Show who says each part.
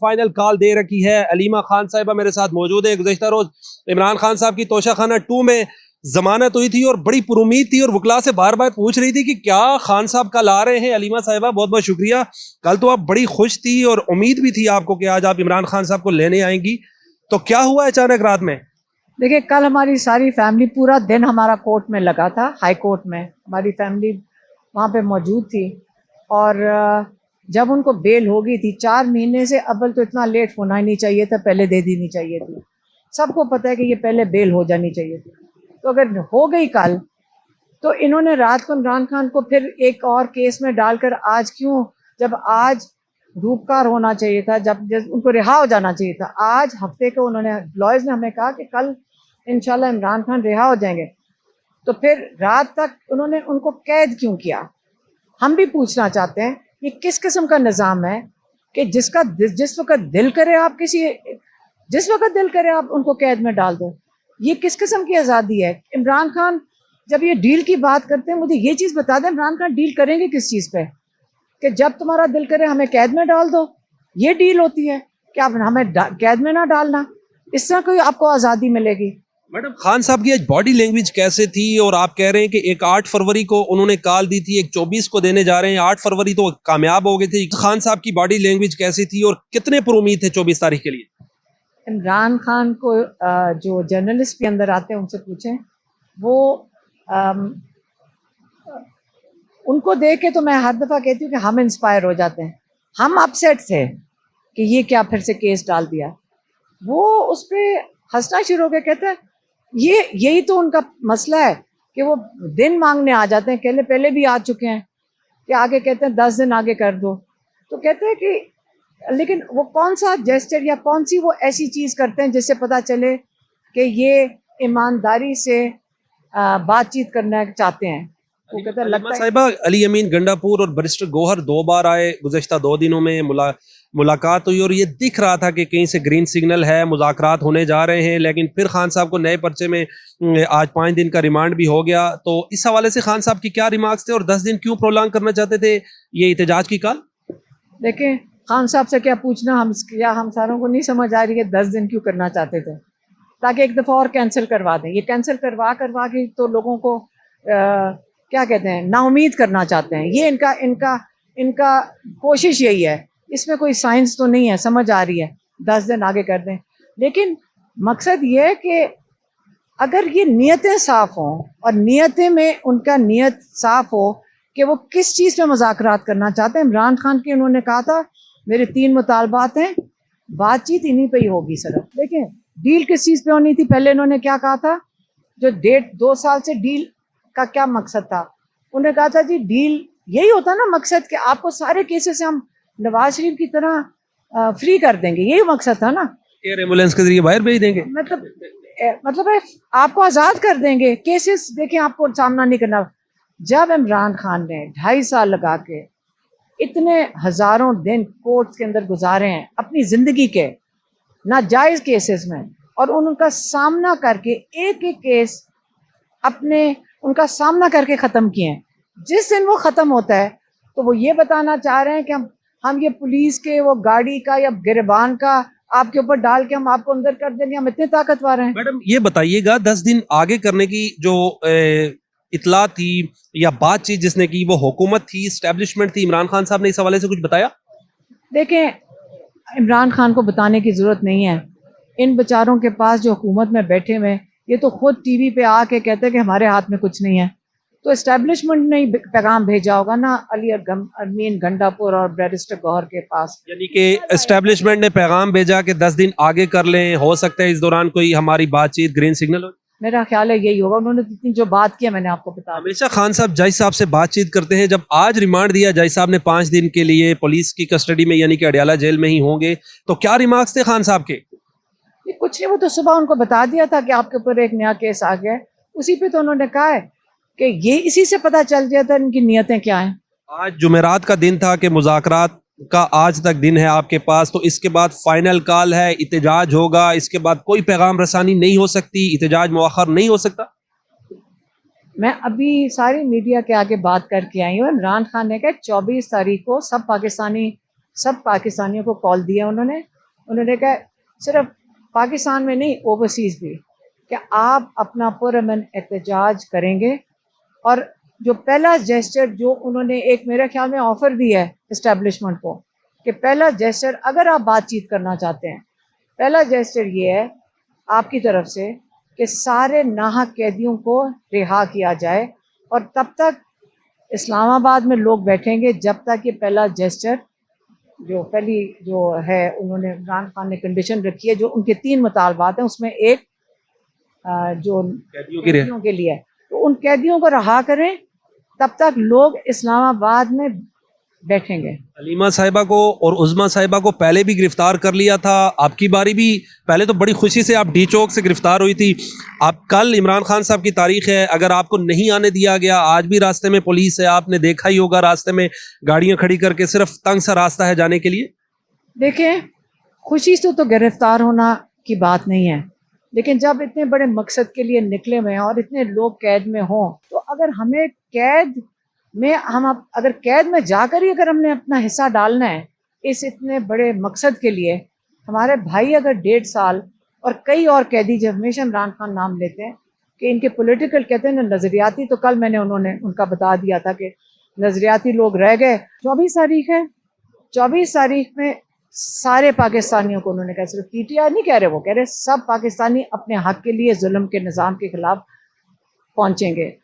Speaker 1: Final call दे रखी है। अलीमा खान साहिबा मेरे साथ मौजूद है। गुज़श्ता रोज इमरान खान साहब की तोशाखाना 2 में जमानत हुई थी और बड़ी पुरुमीद थी और वकला से बार बार पूछ रही थी कि क्या खान साहब कल आ रहे हैं। अलीमा साहिबा बहुत बहुत शुक्रिया। कल तो आप बड़ी खुश थी और उम्मीद भी थी आपको कि आज आप इमरान खान साहब को लेने आएंगी, तो क्या हुआ अचानक रात में?
Speaker 2: देखिए, कल हमारी सारी फैमिली, पूरा दिन हमारा कोर्ट में लगा था, हाई कोर्ट में हमारी फैमिली वहाँ पे मौजूद थी। और जब उनको बेल हो गई थी 4 महीने से, अव्वल तो इतना लेट होना ही नहीं चाहिए था, पहले दे देनी चाहिए थी। सबको पता है कि ये पहले बेल हो जानी चाहिए थी। तो अगर हो गई कल, तो इन्होंने रात को इमरान खान को फिर एक और केस में डालकर आज क्यों, जब आज रूपकार होना चाहिए था, जब उनको रिहा हो जाना चाहिए था। आज हफ्ते को उन्होंने, लॉयर्स ने हमें कहा कि कल इंशाल्लाह इमरान खान रिहा हो जाएंगे, तो फिर रात तक उन्होंने उनको कैद क्यों किया? हम भी पूछना चाहते हैं ये किस किस्म का निज़ाम है कि जिस वक्त दिल करे आप जिस वक्त दिल करे आप उनको कैद में डाल दो। ये किस किस्म की आज़ादी है? इमरान खान जब ये डील की बात करते हैं, मुझे ये चीज़ बता दें, इमरान खान डील करेंगे किस चीज़ पे? कि जब तुम्हारा दिल करे हमें कैद में डाल दो, ये डील होती है कि आप हमें कैद में ना डालना, इस तरह कोई आपको आज़ादी मिलेगी?
Speaker 1: मैडम, खान साहब की आज बॉडी लैंग्वेज कैसे थी? और आप कह रहे हैं कि एक 8 फरवरी को उन्होंने कॉल दी थी, एक 24 को देने जा रहे हैं, 8 फरवरी तो कामयाब हो गए थे। खान साहब की बॉडी लैंग्वेज कैसी थी और कितने पुरुमीद थे 24 तारीख के लिए?
Speaker 2: इमरान खान को जो जर्नलिस्ट भी अंदर आते हैं उनसे पूछें, वो उनको देख के तो मैं हर दफ़ा कहती हूँ कि हम इंस्पायर हो जाते हैं। हम अपसेट थे कि ये क्या फिर से केस डाल दिया। वो उस पर हंसना शुरू हो गया, कहते हैं यही तो उनका मसला है कि वो दिन मांगने आ जाते हैं। पहले भी आ चुके हैं कि आगे कहते हैं 10 दिन आगे कर दो। तो कहते हैं कि लेकिन वो कौन सा जेस्चर या कौन सी वो ऐसी चीज़ करते हैं जिससे पता चले कि ये ईमानदारी से बातचीत करना चाहते हैं। वो कहते हैं लगता है
Speaker 1: साहिबा, अली अमीन गंडापुर और बैरिस्टर गौहर 2 बार आए, गुज़श्ता 2 दिनों में मुलाकात हुई और ये दिख रहा था कि कहीं से ग्रीन सिग्नल है, मुज़ाकरात होने जा रहे हैं। लेकिन फिर खान साहब को नए पर्चे में आज 5 दिन का रिमांड भी हो गया। तो इस हवाले से खान साहब की क्या रिमार्क्स थे और 10 दिन क्यों प्रोलॉन्ग करना चाहते थे ये एहतजाज की कॉल?
Speaker 2: देखें, खान साहब से क्या पूछना, हम सारों को नहीं समझ आ रही है 10 दिन क्यों करना चाहते थे, ताकि एक दफ़ा और कैंसिल करवा दें। ये कैंसिल करवा के तो लोगों को क्या कहते हैं, नाउमीद करना चाहते हैं। ये इनका कोशिश यही है। इसमें कोई साइंस तो नहीं है, समझ आ रही है 10 दिन आगे कर दें। लेकिन मकसद ये है कि अगर ये नीयतें साफ़ हों और नीयतें में उनका नीयत साफ़ हो कि वो किस चीज़ पे मुज़ाकरात करना चाहते हैं। इमरान खान के उन्होंने कहा था मेरे 3 मुतालबात हैं, बातचीत इन्हीं पे ही होगी सर। देखिए, डील किस चीज़ पे होनी थी? पहले इन्होंने क्या कहा था, जो 2 साल से डील का क्या मकसद था? उन्होंने कहा था जी डील यही होता ना मकसद, कि आपको सारे केसेस से हम नवाज शरीफ की तरह फ्री कर देंगे, यही मकसद था ना।
Speaker 1: एयर एम्बुलेंस के जरिए बाहर भेज देंगे,
Speaker 2: मतलब है आपको आज़ाद कर देंगे, केसेस देखें आपको सामना नहीं करना। जब इमरान खान ने 2.5 साल लगा के इतने हज़ारों दिन कोर्ट के अंदर गुजारे हैं अपनी ज़िंदगी के नाजायज़ केसेस में, और उनका सामना करके एक एक केस उनका सामना करके ख़त्म किए हैं। जिस दिन वो ख़त्म होता है तो वो ये बताना चाह रहे हैं कि हम ये पुलिस के वो गाड़ी का या गिरबान का आपके ऊपर डाल के हम आपको अंदर कर देंगे, हम इतने ताकतवर हैं।
Speaker 1: मैडम ये बताइएगा, 10 दिन आगे करने की जो इतला थी या बातचीत जिसने की, वो हुकूमत थी, इस्टेब्लिशमेंट थी? इमरान खान साहब ने इस हवाले से कुछ बताया?
Speaker 2: देखें, इमरान खान को बताने की ज़रूरत नहीं है। इन बेचारों के पास जो हुकूमत में बैठे हुए, ये तो खुद टीवी पे आके कहते हैं कि हमारे हाथ में कुछ नहीं है। तो इस्टेब्लिशमेंट ने ही पैगाम भेजा होगा ना अली अमीन गंडापुर और बैरिस्टर गौहर के पास।
Speaker 1: यानी कि इस्टेब्लिशमेंट ने पैगाम भेजा कि 10 दिन आगे कर लें, हो सकता है इस दौरान कोई हमारी बातचीत ग्रीन सिग्नल हो।
Speaker 2: मेरा ख्याल है यही होगा। उन्होंने जितनी जो बात की मैंने आपको बता दी।
Speaker 1: हमेशा खान साहब जज साहब से बातचीत करते हैं। जब आज रिमांड दिया जज साहब ने 5 दिन के लिए पुलिस की कस्टडी में, यानी कि अडियाला जेल में ही होंगे, तो क्या रिमार्क्स थे खान साहब के?
Speaker 2: ये कुछ नहीं, वो तो सुबह उनको बता दिया था कि आपके ऊपर एक नया केस आ गया है। उसी पे तो उन्होंने कहा है कि ये इसी से पता चल जाता है इनकी नीयतें क्या हैं।
Speaker 1: आज जुमेरात का दिन था कि मुज़ाकरात का आज तक दिन है आपके पास, तो इसके बाद फाइनल कॉल है, इत्तेजाज होगा, इसके बाद कोई पैगाम रसानी नहीं हो सकती, इत्तेजाज मुअख्खर नहीं हो सकता?
Speaker 2: मैं अभी सारी मीडिया के आगे बात करके आई हूँ। इमरान खान ने कहा 24 तारीख को सब पाकिस्तानियों को कॉल दिया उन्होंने उन्होंने कहा सिर्फ पाकिस्तान में नहीं, ओवरसीज़ भी, कि आप अपना पुरअमन एहतजाज करेंगे। और जो पहला जेस्चर जो उन्होंने एक मेरे ख्याल में ऑफ़र दिया है इस्टेब्लिशमेंट को, कि पहला जेस्चर अगर आप बातचीत करना चाहते हैं, पहला जेस्चर ये है आपकी तरफ से कि सारे नाहक कैदियों को रिहा किया जाए। और तब तक इस्लामाबाद में लोग बैठेंगे जब तक ये पहला जेस्चर जो पहली जो है उन्होंने इमरान खान ने कंडीशन रखी है, जो उनके 3 मुतालबात हैं, उसमें एक जो कैदियों के लिए है, तो उन कैदियों को रहा करें, तब तक लोग इस्लामाबाद में बैठेंगे।
Speaker 1: अलीमा साहिबा को और उज़मा साहिबा को पहले भी गिरफ्तार कर लिया था, आपकी बारी भी पहले तो बड़ी खुशी से आप डी चौक से गिरफ्तार हुई थी। आप कल इमरान खान साहब की तारीख है, अगर आपको नहीं आने दिया गया, आज भी रास्ते में पुलिस है, आपने देखा ही होगा रास्ते में गाड़ियां खड़ी करके, सिर्फ तंग सा रास्ता है जाने के लिए।
Speaker 2: देखें, खुशी से तो गिरफ्तार होना की बात नहीं है, लेकिन जब इतने बड़े मकसद के लिए निकले हुए हैं और इतने लोग कैद में हों, तो अगर हमें कैद में अगर कैद में जाकर ही अगर हमने अपना हिस्सा डालना है इस इतने बड़े मकसद के लिए, हमारे भाई अगर 1.5 साल और कई और कैदी जब हमेशा इमरान खान नाम लेते हैं कि इनके पॉलिटिकल कहते हैं ना नज़रियाती, तो कल मैंने उनका बता दिया था कि नज़रियाती लोग रह गए। 24 तारीख है, 24 तारीख में सारे पाकिस्तानियों को उन्होंने कहा, सिर्फ पीटीआई नहीं कह रहे, वो कह रहे सब पाकिस्तानी अपने हक के लिए जुल्म के निज़ाम के खिलाफ पहुंचेंगे।